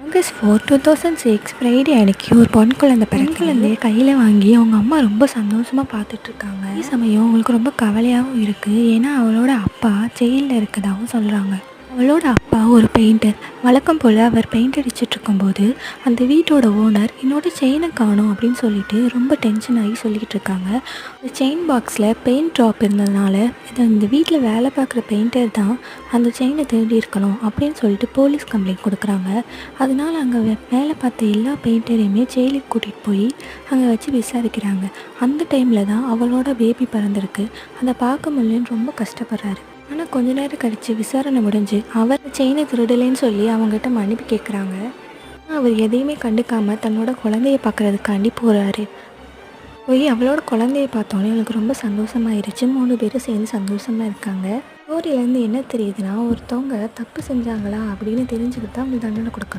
August 4, 2006 Friday அன்னைக்கு ஒரு பொன் குழந்தை குழந்தைய கையில் வாங்கி அவங்க அம்மா ரொம்ப சந்தோஷமாக பார்த்துட்ருக்காங்க. அதே சமயம் அவங்களுக்கு ரொம்ப கவலையாகவும் இருக்குது. ஏன்னா அவளோட அப்பா ஜெயிலில் இருக்கதாகவும் சொல்கிறாங்க. அவளோட அப்பா ஒரு பெயிண்டர். வழக்கம் போல் அவர் பெயிண்ட் அடிச்சுட்டு இருக்கும்போது அந்த வீட்டோட ஓனர் என்னோட செயினை காணோம் அப்படின்னு சொல்லிட்டு ரொம்ப டென்ஷன் ஆகி சொல்லிக்கிட்டு இருக்காங்க. அந்த செயின் பாக்ஸில் பெயிண்ட் ட்ராப் இருந்ததுனால இந்த வீட்டில் வேலை பார்க்குற பெயிண்டர் தான் அந்த செயினை தேடி இருக்கணும் அப்படின்னு சொல்லிட்டு போலீஸ் கம்ப்ளைண்ட் கொடுக்குறாங்க. அதனால அங்கே வேலை பார்த்த எல்லா பெயிண்டரையுமே ஜெயிலுக்கு கூட்டிகிட்டு போய் அங்கே வச்சு விசாரிக்கிறாங்க. அந்த டைமில் தான் அவளோட பேபி பிறந்திருக்கு. அதை பார்க்க முடியலன்னு ரொம்ப கஷ்டப்படுறாரு. ஆனால் கொஞ்ச நேரம் கழித்து விசாரணை முடிஞ்சு அவர் செயினை திருடலைன்னு சொல்லி அவங்ககிட்ட மன்னிப்பு கேட்குறாங்க. அவர் எதையுமே கண்டுக்காமல் தன்னோட குழந்தைய பார்க்குறதுக்காண்டி போகிறாரு. போய் அவளோட குழந்தைய பார்த்தோன்னே எனக்கு ரொம்ப சந்தோஷமாயிருச்சு. 3 பேரும் சேர்ந்து சந்தோஷமாக இருக்காங்க. ஸ்டோரியிலேருந்து என்ன தெரியுதுன்னா, ஒருத்தவங்க தப்பு செஞ்சாங்களா அப்படின்னு தெரிஞ்சுக்கிட்டு தான் அவங்க தண்டனை கொடுக்கணும்.